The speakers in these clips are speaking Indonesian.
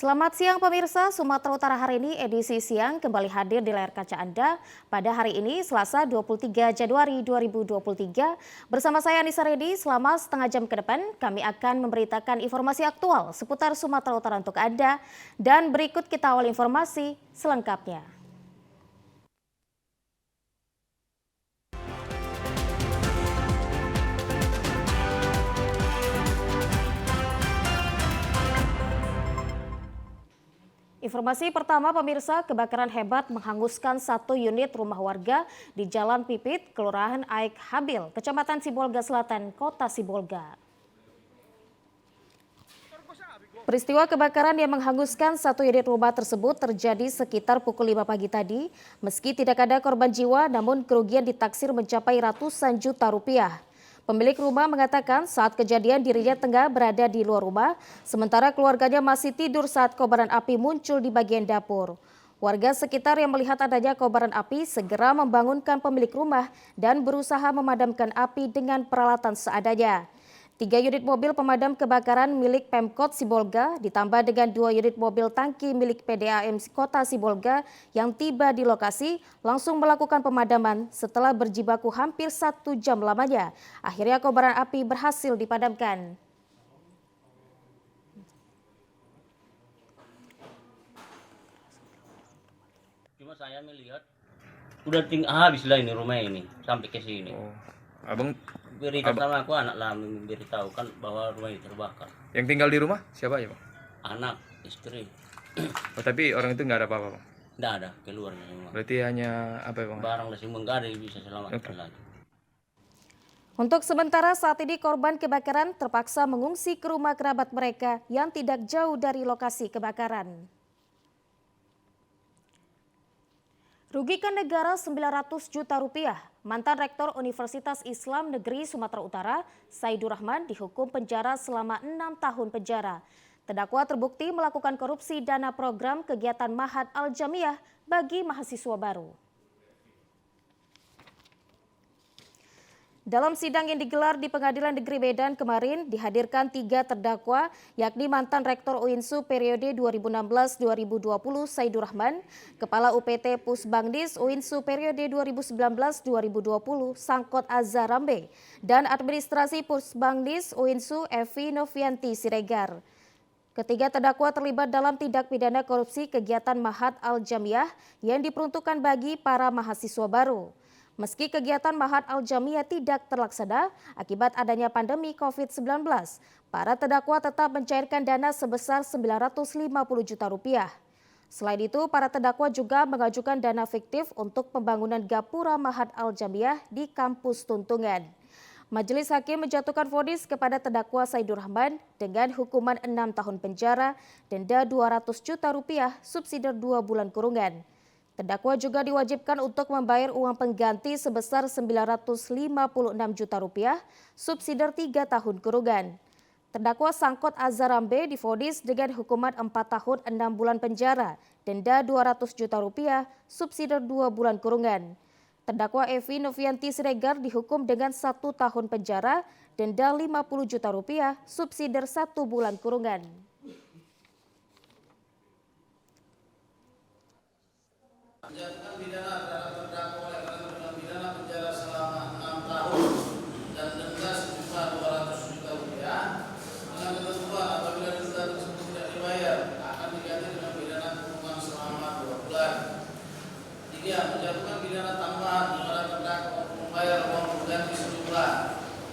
Selamat siang pemirsa, Sumatera Utara hari ini edisi siang kembali hadir di layar kaca Anda pada hari ini Selasa 23 Januari 2023. Bersama saya Anissa Redi, selama setengah jam ke depan kami akan memberitakan informasi aktual seputar Sumatera Utara untuk Anda. Dan berikut kita awal informasi selengkapnya. Informasi pertama pemirsa, kebakaran hebat menghanguskan satu unit rumah warga di Jalan Pipit, Kelurahan Aik Habil, Kecamatan Sibolga Selatan, Kota Sibolga. Peristiwa kebakaran yang menghanguskan satu unit rumah tersebut terjadi sekitar pukul 5 pagi tadi. Meski tidak ada korban jiwa, namun kerugian ditaksir mencapai ratusan juta rupiah. Pemilik rumah mengatakan saat kejadian dirinya tengah berada di luar rumah, sementara keluarganya masih tidur saat kobaran api muncul di bagian dapur. Warga sekitar yang melihat adanya kobaran api segera membangunkan pemilik rumah dan berusaha memadamkan api dengan peralatan seadanya. 3 unit mobil pemadam kebakaran milik Pemkot Sibolga ditambah dengan 2 unit mobil tangki milik PDAM Kota Sibolga yang tiba di lokasi langsung melakukan pemadaman setelah berjibaku hampir 1 jam lamanya. Akhirnya kobaran api berhasil dipadamkan. Cuma saya melihat udah habis lah ini rumah ini sampai ke sini. Oh, abang Sama aku anak lah memberitahu kan bahwa rumah ini terbakar. yang tinggal di rumah siapa ya, Bang? Anak, istri, Oh, tapi orang itu nggak ada apa-apa, Bang. tidak ada keluarnya semua. Berarti hanya apa ya, Bang? Barang lah semua nggak ada yang bisa selamatkan lagi. Untuk sementara saat ini korban kebakaran terpaksa mengungsi ke rumah kerabat mereka yang tidak jauh dari lokasi kebakaran. Rugikan negara 900 juta rupiah. Mantan Rektor Universitas Islam Negeri Sumatera Utara, Saidur Rahman dihukum penjara selama 6 tahun penjara. Terdakwa terbukti melakukan korupsi dana program kegiatan Mahat Al-Jamiah bagi mahasiswa baru. Dalam sidang yang digelar di Pengadilan Negeri Medan kemarin dihadirkan 3 terdakwa yakni mantan Rektor UINSU periode 2016-2020 Saidur Rahman, Kepala UPT Pusbangdis UINSU periode 2019-2020 Sangkot Azhar Rambe, dan Administrasi Pusbangdis UINSU Evi Novianti Siregar. Ketiga terdakwa terlibat dalam tindak pidana korupsi kegiatan Mahat Al-Jamiah yang diperuntukkan bagi para mahasiswa baru. Meski kegiatan Mahat Al-Jamiah tidak terlaksana akibat adanya pandemi COVID-19, para terdakwa tetap mencairkan dana sebesar 950 juta rupiah. Selain itu, para terdakwa juga mengajukan dana fiktif untuk pembangunan gapura Mahat Al-Jamiah di kampus Tuntungan. Majelis Hakim menjatuhkan vonis kepada terdakwa Saidur Rahman dengan hukuman 6 tahun penjara, denda 200 juta rupiah, subsidi 2 bulan kurungan. Terdakwa juga diwajibkan untuk membayar uang pengganti sebesar 956 juta rupiah, subsidi 3 tahun kurungan. Terdakwa Sangkot Azhar Rambe divonis dengan hukuman 4 tahun 6 bulan penjara, denda 200 juta rupiah, subsidi 2 bulan kurungan. Terdakwa Evi Novianti Siregar dihukum dengan 1 tahun penjara, denda 50 juta rupiah, subsidi 1 bulan kurungan. Menjatuhkan pidana terhadap terdakwa oleh karena tindak pidana penjara selama 6 tahun dan denda sejumlah 200 juta rupiah dengan ketentuan apabila denda tersebut tidak dibayar akan diganti dengan pidana kurungan selama 2 bulan. 3. Menjatuhkan pidana tambahan kepada terdakwa untuk membayar uang pengganti sejumlah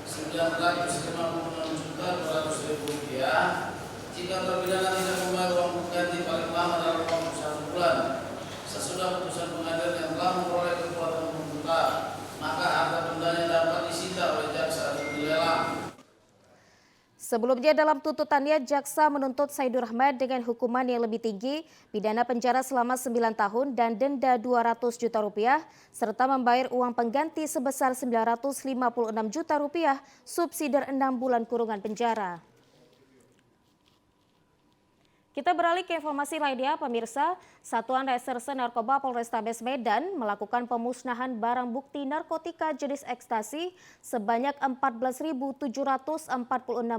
956 juta 200.000 rupiah jika terpidana tidak membayar uang pengganti paling lama dalam waktu 1 bulan. Sesudah putusan pengadilan yang telah memperoleh kekuatan hukum tetap, maka harta bendanya dapat disita oleh jaksa dan dilelang. Sebelumnya dalam tuntutannya, jaksa menuntut Saidur Rahman dengan hukuman yang lebih tinggi, pidana penjara selama 9 tahun dan denda 200 juta rupiah, serta membayar uang pengganti sebesar 956 juta rupiah, subsidi 6 bulan kurungan penjara. Kita beralih ke informasi lainnya, pemirsa. Satuan Reserse Narkoba Polrestabes Medan melakukan pemusnahan barang bukti narkotika jenis ekstasi sebanyak 14.746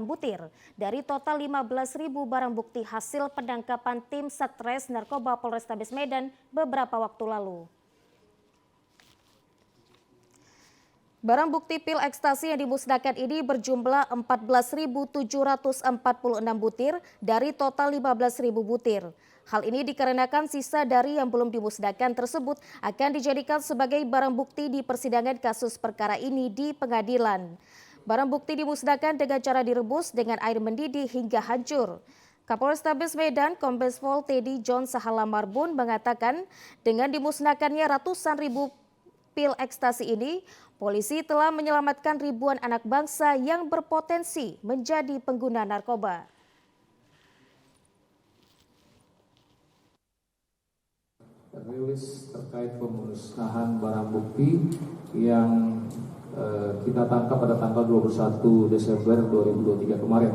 butir dari total 15.000 barang bukti hasil penangkapan tim Satres Narkoba Polrestabes Medan beberapa waktu lalu. Barang bukti pil ekstasi yang dimusnahkan ini berjumlah 14.746 butir dari total 15.000 butir. Hal ini dikarenakan sisa dari yang belum dimusnahkan tersebut akan dijadikan sebagai barang bukti di persidangan kasus perkara ini di pengadilan. Barang bukti dimusnahkan dengan cara direbus dengan air mendidih hingga hancur. Kapolrestabes Medan Kombes Pol Teddy John Sahalamarbun mengatakan dengan dimusnahkannya ratusan ribu pil ekstasi ini, polisi telah menyelamatkan ribuan anak bangsa yang berpotensi menjadi pengguna narkoba. Rilis terkait pemusnahan barang bukti yang kita tangkap pada tanggal 21 Desember 2023 kemarin.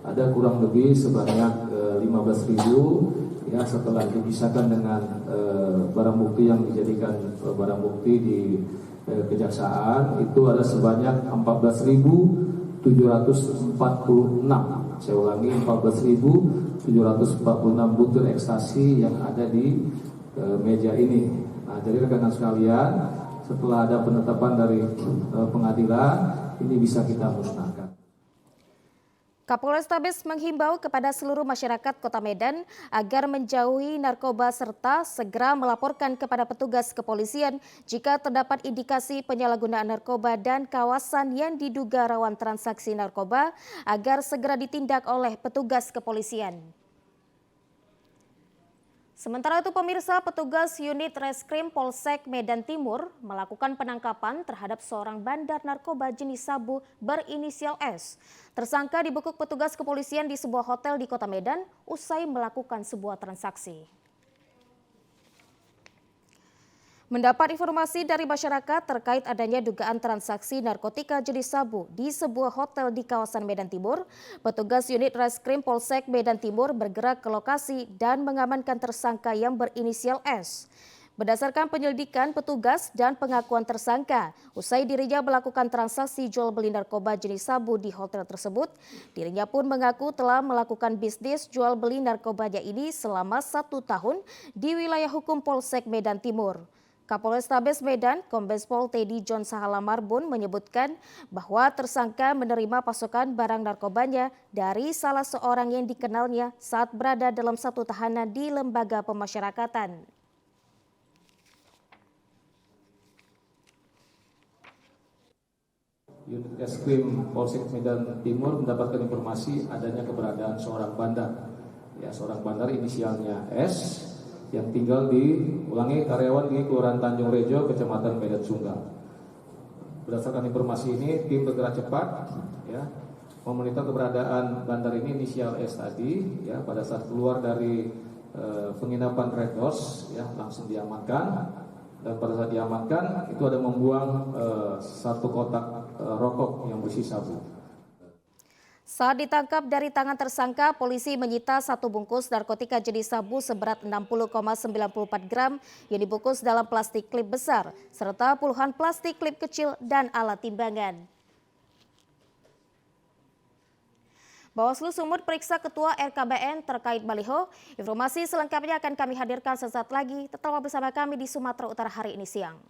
Ada kurang lebih sebanyak 15.000 ya, setelah dipisahkan dengan barang bukti yang dijadikan barang bukti di kejaksaan, itu ada sebanyak 14.746. Saya ulangi, 14.746 butir ekstasi yang ada di meja ini. Nah, jadi rekan-rekan sekalian, setelah ada penetapan dari pengadilan, ini bisa kita musnahkan. Kapolrestabes menghimbau kepada seluruh masyarakat Kota Medan agar menjauhi narkoba serta segera melaporkan kepada petugas kepolisian jika terdapat indikasi penyalahgunaan narkoba dan kawasan yang diduga rawan transaksi narkoba agar segera ditindak oleh petugas kepolisian. Sementara itu pemirsa, petugas unit Reskrim Polsek Medan Timur melakukan penangkapan terhadap seorang bandar narkoba jenis sabu berinisial S. Tersangka dibekuk petugas kepolisian di sebuah hotel di Kota Medan usai melakukan sebuah transaksi. Mendapat informasi dari masyarakat terkait adanya dugaan transaksi narkotika jenis sabu di sebuah hotel di kawasan Medan Timur, petugas unit Reskrim Polsek Medan Timur bergerak ke lokasi dan mengamankan tersangka yang berinisial S. Berdasarkan penyelidikan petugas dan pengakuan tersangka, usai dirinya melakukan transaksi jual beli narkoba jenis sabu di hotel tersebut, dirinya pun mengaku telah melakukan bisnis jual beli narkobanya ini selama 1 tahun di wilayah hukum Polsek Medan Timur. Kapolrestabes Medan, Kombes Pol Teddy John Sahalamarbun menyebutkan bahwa tersangka menerima pasokan barang narkobanya dari salah seorang yang dikenalnya saat berada dalam satu tahanan di lembaga pemasyarakatan. Unit Reskrim Polsek Medan Timur mendapatkan informasi adanya keberadaan seorang bandar. Ya, seorang bandar inisialnya S yang tinggal di karyawan di Kelurahan Tanjung Rejo, Kecamatan Medan Sunggal. Berdasarkan informasi ini, tim bergerak cepat, ya, memonitor keberadaan bandar ini inisial S tadi, ya, pada saat keluar dari penginapan Red Horse, ya, langsung diamankan. Dan pada saat diamankan, itu ada membuang 1 kotak rokok yang berisi sabu. Saat ditangkap dari tangan tersangka, polisi menyita 1 bungkus narkotika jenis sabu seberat 60,94 gram yang dibungkus dalam plastik klip besar, serta puluhan plastik klip kecil dan alat timbangan. Bawaslu Sumut periksa Ketua RKBN terkait baliho. Informasi selengkapnya akan kami hadirkan sesaat lagi. Tetaplah bersama kami di Sumatera Utara hari ini siang.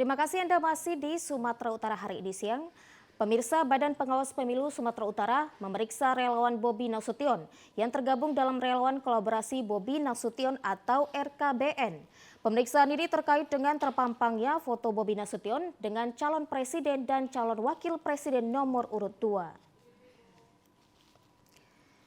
Terima kasih Anda masih di Sumatera Utara hari ini siang. Pemirsa, Badan Pengawas Pemilu Sumatera Utara memeriksa relawan Bobi Nasution yang tergabung dalam relawan kolaborasi Bobi Nasution atau RKBN. Pemeriksaan ini terkait dengan terpampangnya foto Bobi Nasution dengan calon presiden dan calon wakil presiden nomor urut 2.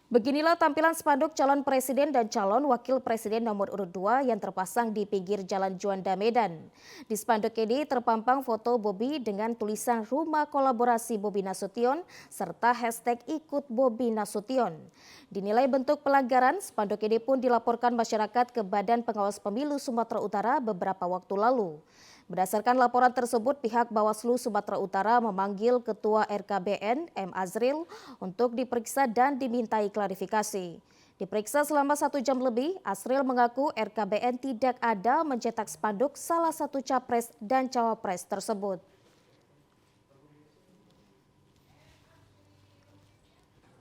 Beginilah tampilan spanduk calon presiden dan calon wakil presiden nomor urut 2 yang terpasang di pinggir Jalan Juanda Medan. Di spanduk ini terpampang foto Bobi dengan tulisan Rumah Kolaborasi Bobi Nasution serta hashtag Ikut Bobi Nasution. Dinilai bentuk pelanggaran, spanduk ini pun dilaporkan masyarakat ke Badan Pengawas Pemilu Sumatera Utara beberapa waktu lalu. Berdasarkan laporan tersebut, pihak Bawaslu Sumatera Utara memanggil Ketua RKBN M. Azril untuk diperiksa dan dimintai klarifikasi. Diperiksa selama 1 jam lebih, Azril mengaku RKBN tidak ada mencetak spanduk salah satu capres dan cawapres tersebut.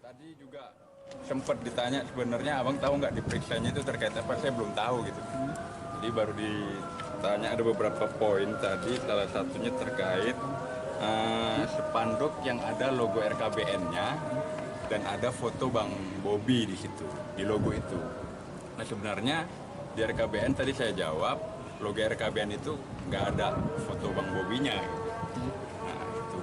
Tadi juga sempat ditanya sebenarnya abang tahu nggak diperiksanya itu terkait apa, saya belum tahu gitu. Jadi baru ditanya ada beberapa poin tadi, salah satunya terkait spanduk yang ada logo RKBN-nya dan ada foto Bang Bobi di situ, di logo itu. Nah sebenarnya di RKBN tadi saya jawab, logo RKBN itu nggak ada foto Bang Bobinya. Gitu. Nah itu.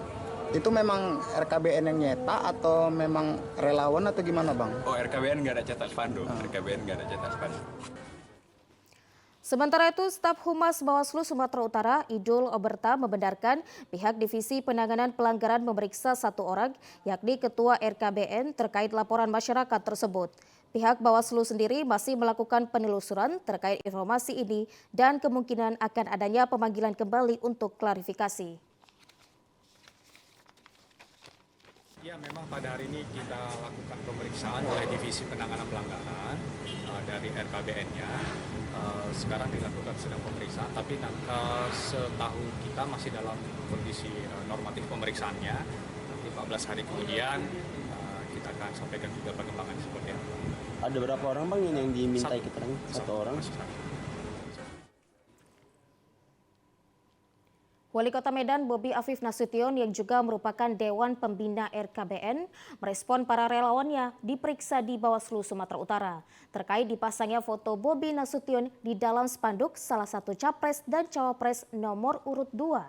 Itu memang RKBN yang nyetak atau memang relawan atau gimana Bang? Oh RKBN nggak ada cetak spanduk, RKBN nggak ada cetak spanduk. Sementara itu, staf Humas Bawaslu Sumatera Utara, Idul Oberta, membenarkan pihak Divisi Penanganan Pelanggaran memeriksa 1 orang, yakni Ketua RKBN terkait laporan masyarakat tersebut. Pihak Bawaslu sendiri masih melakukan penelusuran terkait informasi ini dan kemungkinan akan adanya pemanggilan kembali untuk klarifikasi. Ya, memang pada hari ini kita lakukan pemeriksaan oleh Divisi Penanganan Pelanggaran dari RKBN-nya. Sekarang dilakukan sedang pemeriksaan, tapi setahu kita masih dalam kondisi normatif pemeriksaannya. Nanti 14 hari kemudian kita akan sampaikan juga perkembangan seperti apa. Ada berapa orang Bang yang dimintai keterangan? Satu orang? Wali Kota Medan Bobi Afif Nasution yang juga merupakan Dewan Pembina RKBN merespon para relawannya diperiksa di Bawaslu Sumatera Utara terkait dipasangnya foto Bobi Nasution di dalam spanduk salah satu capres dan cawapres nomor urut 2.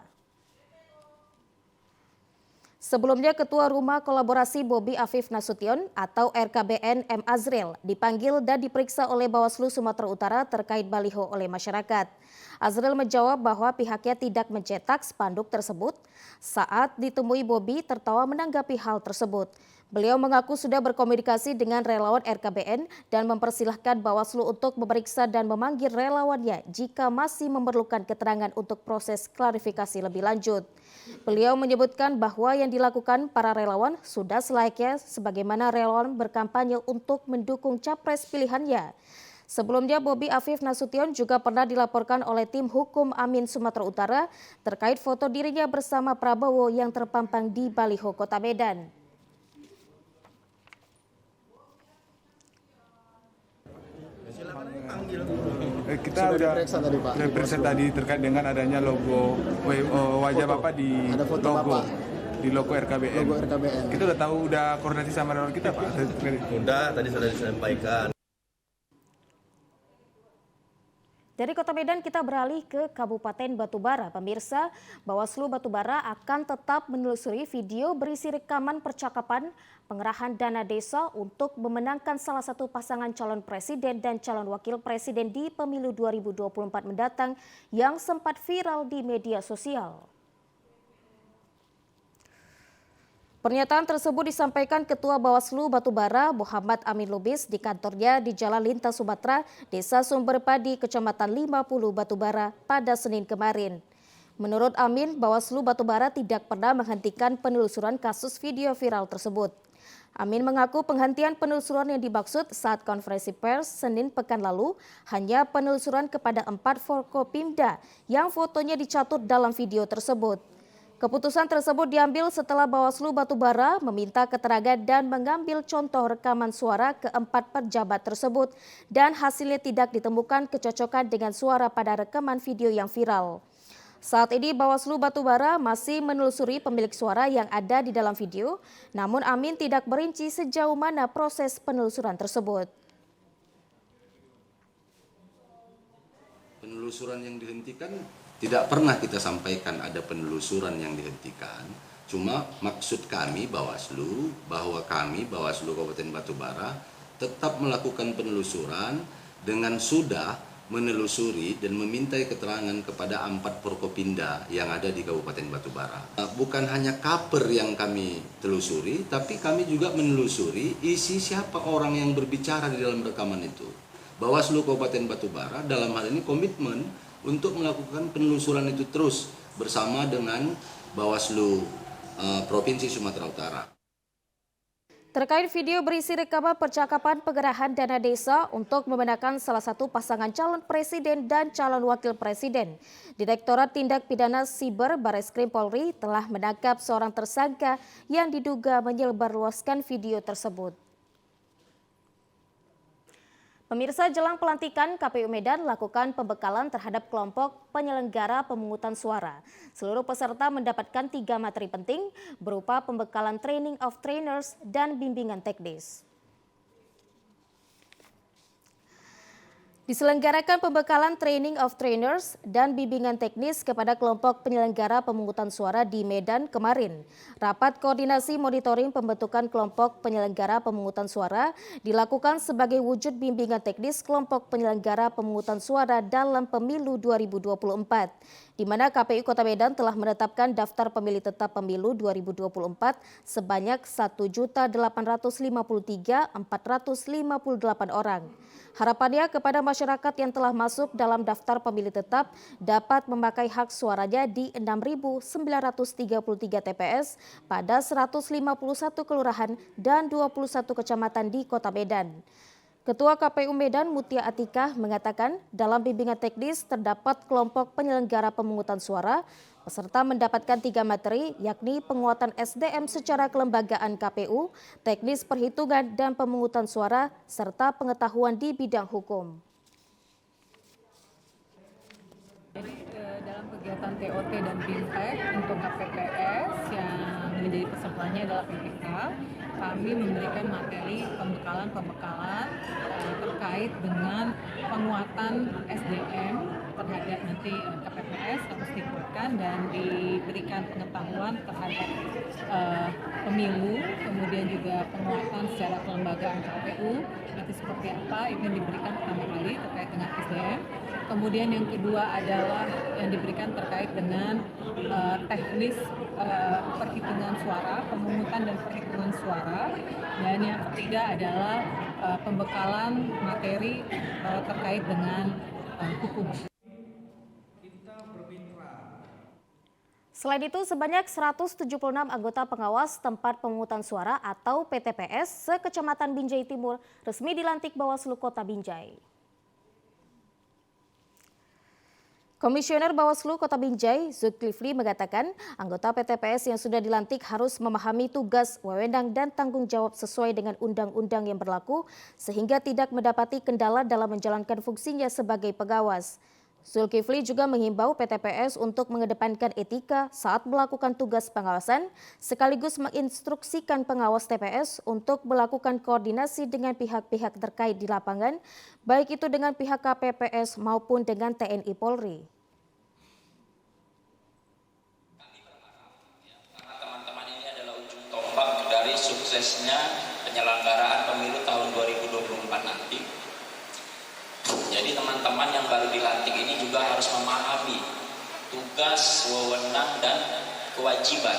Sebelumnya, Ketua Rumah Kolaborasi Bobi Afif Nasution atau RKBN M. Azril dipanggil dan diperiksa oleh Bawaslu Sumatera Utara terkait baliho oleh masyarakat. Azril menjawab bahwa pihaknya tidak mencetak spanduk tersebut. Saat ditemui, Bobi tertawa menanggapi hal tersebut. Beliau mengaku sudah berkomunikasi dengan relawan RKBN dan mempersilahkan Bawaslu untuk memeriksa dan memanggil relawannya jika masih memerlukan keterangan untuk proses klarifikasi lebih lanjut. Beliau menyebutkan bahwa yang dilakukan para relawan sudah selayaknya sebagaimana relawan berkampanye untuk mendukung capres pilihannya. Sebelumnya, Bobi Afif Nasution juga pernah dilaporkan oleh tim hukum Amin Sumatera Utara terkait foto dirinya bersama Prabowo yang terpampang di baliho Kota Medan. Kita sudah periksa tadi terkait dengan adanya logo wajah Bapak di Ada foto logo Bapak. Di logo RKBN. Logo RKBN. Kita udah tahu, udah koordinasi sama relawan kita Pak. Udah, tadi sudah disampaikan. Dari Kota Medan kita beralih ke Kabupaten Batubara. Pemirsa, Bawaslu Batubara akan tetap menelusuri video berisi rekaman percakapan pengerahan dana desa untuk memenangkan salah satu pasangan calon presiden dan calon wakil presiden di pemilu 2024 mendatang yang sempat viral di media sosial. Pernyataan tersebut disampaikan Ketua Bawaslu Batubara Muhammad Amin Lubis di kantornya di Jalan Lintas Sumatera, Desa Sumberpadi, Kecamatan 50 Batubara pada Senin kemarin. Menurut Amin, Bawaslu Batubara tidak pernah menghentikan penelusuran kasus video viral tersebut. Amin mengaku penghentian penelusuran yang dimaksud saat konferensi pers Senin pekan lalu hanya penelusuran kepada 4 Forkopimda yang fotonya dicatut dalam video tersebut. Keputusan tersebut diambil setelah Bawaslu Batubara meminta keterangan dan mengambil contoh rekaman suara keempat pejabat tersebut dan hasilnya tidak ditemukan kecocokan dengan suara pada rekaman video yang viral. Saat ini Bawaslu Batubara masih menelusuri pemilik suara yang ada di dalam video, namun Amin tidak merinci sejauh mana proses penelusuran tersebut. Penelusuran yang dihentikan tidak pernah kita sampaikan ada penelusuran yang dihentikan. Cuma maksud kami Bawaslu bahwa kami Bawaslu Kabupaten Batubara tetap melakukan penelusuran dengan sudah menelusuri dan memintai keterangan kepada 4 Forkopimda yang ada di Kabupaten Batubara. Bukan hanya kaper yang kami telusuri, tapi kami juga menelusuri isi siapa orang yang berbicara di dalam rekaman itu. Bawaslu Kabupaten Batubara dalam hal ini komitmen untuk melakukan penelusuran itu terus bersama dengan Bawaslu Provinsi Sumatera Utara. Terkait video berisi rekaman percakapan penggerahan dana desa untuk memenangkan salah satu pasangan calon presiden dan calon wakil presiden, Direktorat Tindak Pidana Siber Bareskrim Polri telah menangkap seorang tersangka yang diduga menyebarluaskan video tersebut. Pemirsa, jelang pelantikan KPU Medan lakukan pembekalan terhadap kelompok penyelenggara pemungutan suara. Seluruh peserta mendapatkan 3 materi penting berupa pembekalan training of trainers dan bimbingan teknis. Diselenggarakan pembekalan training of trainers dan bimbingan teknis kepada kelompok penyelenggara pemungutan suara di Medan kemarin. Rapat koordinasi monitoring pembentukan kelompok penyelenggara pemungutan suara dilakukan sebagai wujud bimbingan teknis kelompok penyelenggara pemungutan suara dalam pemilu 2024. Di mana KPU Kota Medan telah menetapkan daftar pemilih tetap pemilu 2024 sebanyak 1.853.458 orang. Harapannya kepada masyarakat yang telah masuk dalam daftar pemilih tetap dapat memakai hak suaranya di 6.933 TPS pada 151 kelurahan dan 21 kecamatan di Kota Medan. Ketua KPU Medan Mutia Atikah mengatakan dalam bimbingan teknis terdapat kelompok penyelenggara pemungutan suara. Peserta mendapatkan 3 materi yakni penguatan SDM secara kelembagaan KPU, teknis perhitungan dan pemungutan suara, serta pengetahuan di bidang hukum. Jadi dalam kegiatan TOT dan BIMTEK untuk KPPS yang menjadi pesertanya adalah PPK, kami memberikan materi pembekalan terkait dengan penguatan SDM terhadap nanti KPPS harus dikuatkan dan diberikan pengetahuan terhadap pemilu, kemudian juga penguatan secara kelembagaan KPU nanti seperti apa, itu yang diberikan pertama kali terkait dengan SDM. Kemudian yang kedua adalah yang diberikan terkait dengan teknis perhitungan suara, pemungutan dan perhitungan suara. Dan yang ketiga adalah pembekalan materi terkait dengan hukum. Selain itu, sebanyak 176 anggota pengawas tempat pemungutan suara atau PTPS se-Kecamatan Binjai Timur resmi dilantik Bawaslu Kota Binjai. Komisioner Bawaslu Kota Binjai, Zulkifli mengatakan anggota PTPS yang sudah dilantik harus memahami tugas, wewenang dan tanggung jawab sesuai dengan undang-undang yang berlaku sehingga tidak mendapati kendala dalam menjalankan fungsinya sebagai pengawas. Zulkifli juga menghimbau PTPS untuk mengedepankan etika saat melakukan tugas pengawasan, sekaligus menginstruksikan pengawas TPS untuk melakukan koordinasi dengan pihak-pihak terkait di lapangan, baik itu dengan pihak KPPS maupun dengan TNI Polri. Teman-teman ini adalah ujung tombak dari suksesnya penyelenggaraan pemilu tahun 2024 nanti. Jadi teman-teman yang baru dilantik ini juga harus memahami tugas, wewenang, dan kewajiban.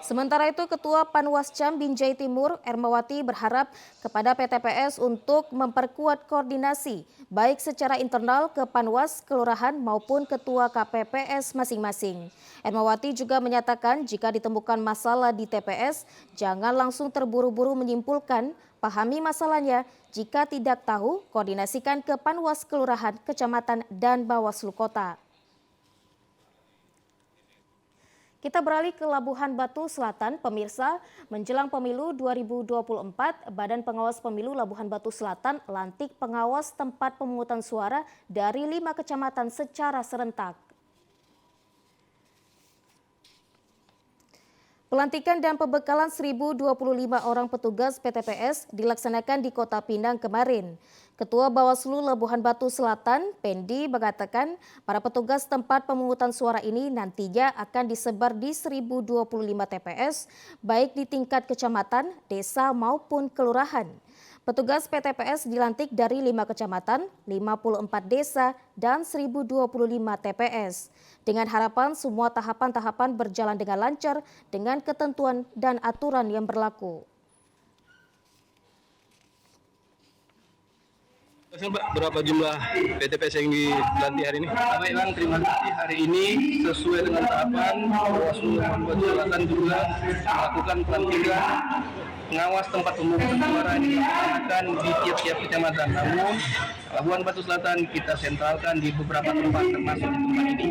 Sementara itu, Ketua Panwascam Binjai Timur, Ermawati berharap kepada PTPS untuk memperkuat koordinasi, baik secara internal ke Panwas, Kelurahan maupun Ketua KPPS masing-masing. Ermawati juga menyatakan jika ditemukan masalah di TPS, jangan langsung terburu-buru menyimpulkan, pahami masalahnya, jika tidak tahu, koordinasikan ke Panwas Kelurahan, Kecamatan, dan Bawaslu Kota. Kita beralih ke Labuhan Batu Selatan, pemirsa. Menjelang pemilu 2024, Badan Pengawas Pemilu Labuhan Batu Selatan lantik pengawas tempat pemungutan suara dari 5 kecamatan secara serentak. Pelantikan dan pembekalan 1.025 orang petugas PTPS dilaksanakan di Kota Pinang kemarin. Ketua Bawaslu Labuhan Batu Selatan, Pendi, mengatakan para petugas tempat pemungutan suara ini nantinya akan disebar di 1.025 TPS, baik di tingkat kecamatan, desa maupun kelurahan. Petugas PTPS dilantik dari 5 kecamatan, 54 desa, dan 1.025 TPS. Dengan harapan semua tahapan-tahapan berjalan dengan lancar dengan ketentuan dan aturan yang berlaku. Berapa jumlah PTPS yang dilantik hari ini? Baik Bang, terima kasih. Hari ini sesuai dengan tahapan, Bawaslu Labuhan Batu Selatan juga melakukan pelantikan pengawas tempat pemungutan suara yang dilaksanakan di tiap-tiap kecamatan. Namun, Labuhan Batu Selatan kita sentralkan di beberapa tempat, termasuk di tempat ini.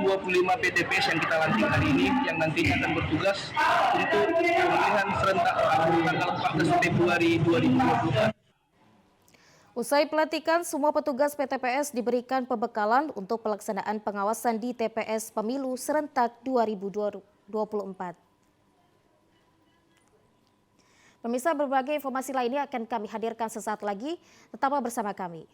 25 PTPS yang kita lantik hari ini yang nantinya akan bertugas untuk pemilihan serentak tanggal 14 Februari 2024. Usai pelantikan, semua petugas PTPS diberikan pembekalan untuk pelaksanaan pengawasan di TPS Pemilu Serentak 2024. Pemirsa, berbagai informasi lainnya akan kami hadirkan sesaat lagi. Tetaplah bersama kami.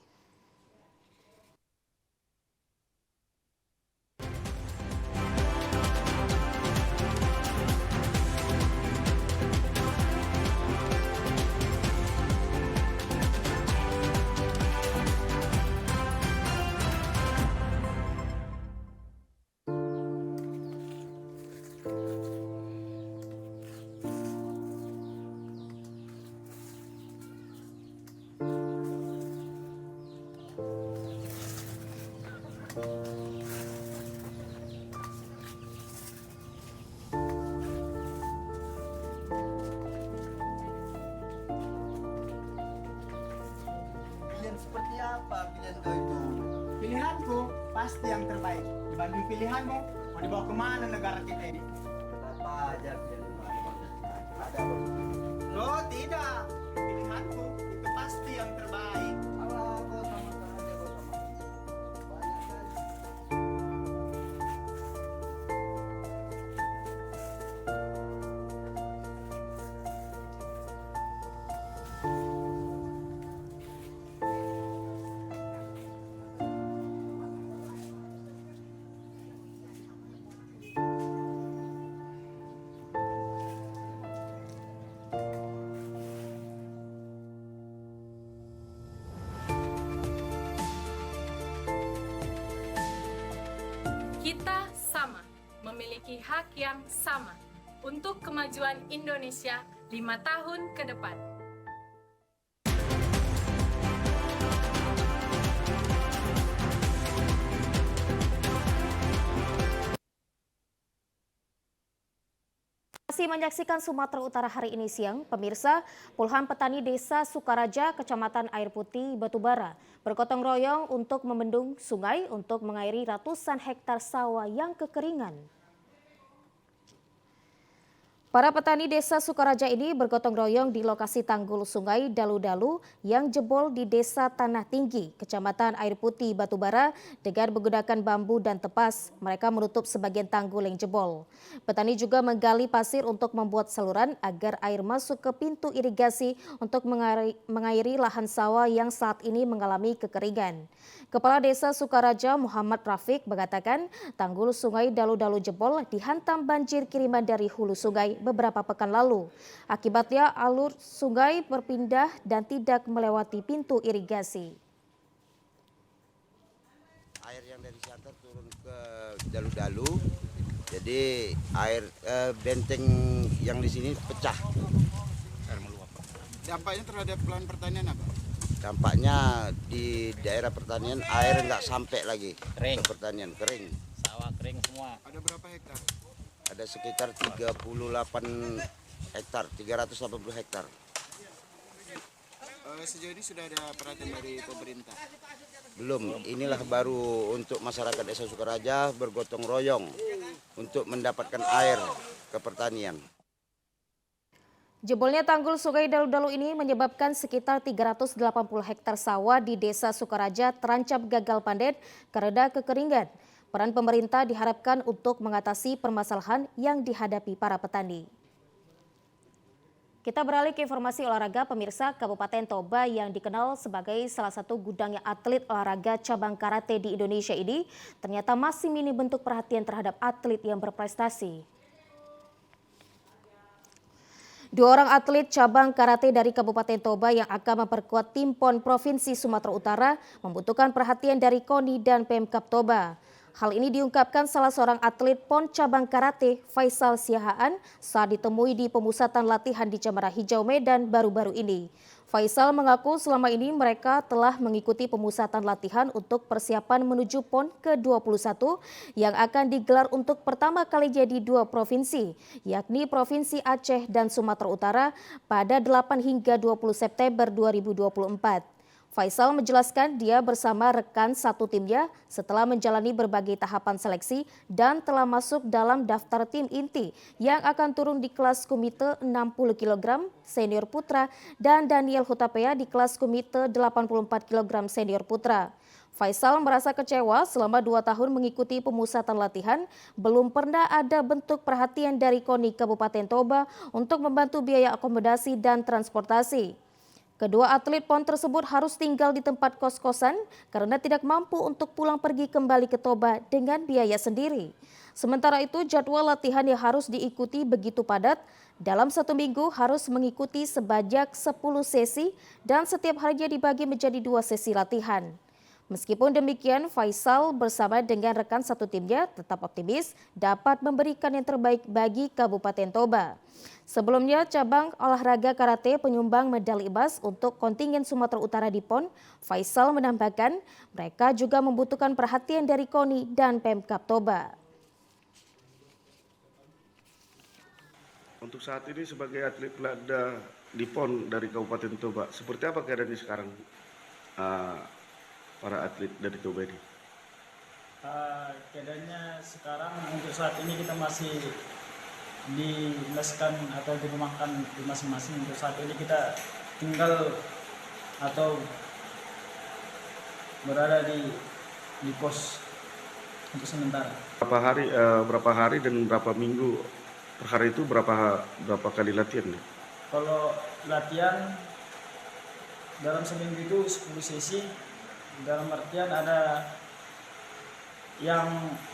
Pilihan seperti apa pilihan kau itu? Pilihanku pasti yang terbaik. Dibanding pilihanmu, mau dibawa kemana negara kita ini? Kenapa aja pilihan ada? Oh tidak, pilihanku itu pasti yang terbaik. Allah, kau sama-sama aja, kau sama. Banyak kan? Kita sama, memiliki hak yang sama untuk kemajuan Indonesia 5 tahun ke depan. Masih menyaksikan Sumatera Utara hari ini siang, pemirsa, puluhan petani desa Sukaraja, Kecamatan Air Putih, Batubara, bergotong royong untuk membendung sungai untuk mengairi ratusan hektar sawah yang kekeringan. Para petani desa Sukaraja ini bergotong royong di lokasi tanggul sungai Dalu-Dalu yang jebol di desa Tanah Tinggi, Kecamatan Air Putih, Batubara dengan menggunakan bambu dan tepas. Mereka menutup sebagian tanggul yang jebol. Petani juga menggali pasir untuk membuat saluran agar air masuk ke pintu irigasi untuk mengairi lahan sawah yang saat ini mengalami kekeringan. Kepala Desa Sukaraja Muhammad Rafiq mengatakan tanggul sungai Dalu-Dalu jebol dihantam banjir kiriman dari hulu sungai beberapa pekan lalu. Akibatnya alur sungai berpindah dan tidak melewati pintu irigasi. Air yang dari Siantar turun ke Dalu-Dalu, jadi air benteng yang di sini pecah. Air meluap. Dampaknya terhadap lahan pertanian apa? Dampaknya di daerah pertanian air nggak sampai lagi ke pertanian, kering. Sawah kering semua. Ada berapa hektar? Ada sekitar 38 hektar, 380 hektar. Sejauh ini sudah ada perhatian dari pemerintah? Belum, inilah baru untuk masyarakat Desa Sukaraja bergotong royong untuk mendapatkan air ke pertanian. Jebolnya tanggul Sungai Dalu-Dalu ini menyebabkan sekitar 380 hektar sawah di Desa Sukaraja terancam gagal panen karena kekeringan. Peran pemerintah diharapkan untuk mengatasi permasalahan yang dihadapi para petani. Kita beralih ke informasi olahraga. Pemirsa, Kabupaten Toba yang dikenal sebagai salah satu gudangnya atlet olahraga cabang karate di Indonesia ini ternyata masih minim bentuk perhatian terhadap atlet yang berprestasi. 2 orang atlet cabang karate dari Kabupaten Toba yang akan memperkuat tim PON Provinsi Sumatera Utara membutuhkan perhatian dari KONI dan Pemkab Toba. Hal ini diungkapkan salah seorang atlet PON cabang karate, Faisal Siahaan, saat ditemui di pemusatan latihan di Cemara Hijau Medan baru-baru ini. Faisal mengaku selama ini mereka telah mengikuti pemusatan latihan untuk persiapan menuju PON ke-21 yang akan digelar untuk pertama kalinya di 2 provinsi, yakni Provinsi Aceh dan Sumatera Utara pada 8 hingga 20 September 2024. Faisal menjelaskan dia bersama rekan satu timnya setelah menjalani berbagai tahapan seleksi dan telah masuk dalam daftar tim inti yang akan turun di kelas komite 60 kg senior putra dan Daniel Hutapea di kelas komite 84 kg senior putra. Faisal merasa kecewa selama 2 tahun mengikuti pemusatan latihan, belum pernah ada bentuk perhatian dari KONI Kabupaten Toba untuk membantu biaya akomodasi dan transportasi. Kedua atlet PON tersebut harus tinggal di tempat kos-kosan karena tidak mampu untuk pulang pergi kembali ke Toba dengan biaya sendiri. Sementara itu jadwal latihan yang harus diikuti begitu padat. Dalam 1 minggu harus mengikuti sebanyak 10 sesi dan setiap harinya dibagi menjadi 2 sesi latihan. Meskipun demikian, Faisal bersama dengan rekan satu timnya tetap optimis dapat memberikan yang terbaik bagi Kabupaten Toba. Sebelumnya, cabang olahraga karate penyumbang medali emas untuk kontingen Sumatera Utara di PON, Faisal menambahkan mereka juga membutuhkan perhatian dari KONI dan Pemkab Toba. Untuk saat ini sebagai atlet pelada di PON dari Kabupaten Toba, seperti apa keadaannya sekarang? Para atlet dari Toba ini? Keadaannya sekarang untuk saat ini kita masih dileskan atau dirumahkan di masing-masing. Untuk saat ini kita tinggal atau berada di kos untuk sementara. Berapa hari dan berapa minggu per hari itu berapa kali latihan? Kalau latihan dalam seminggu itu 10 sesi. Dalam artian ada yang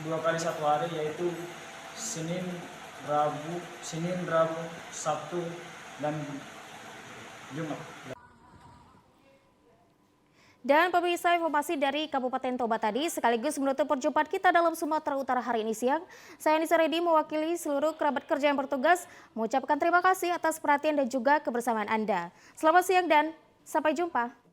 2 kali 1 hari, yaitu Senin, Rabu, Sabtu, dan Jumat. Dan pemirsa, informasi dari Kabupaten Toba tadi sekaligus menutup perjumpaan kita dalam Sumatera Utara hari ini siang. Saya Nisa Redi mewakili seluruh kerabat kerja yang bertugas mengucapkan terima kasih atas perhatian dan juga kebersamaan Anda. Selamat siang dan sampai jumpa.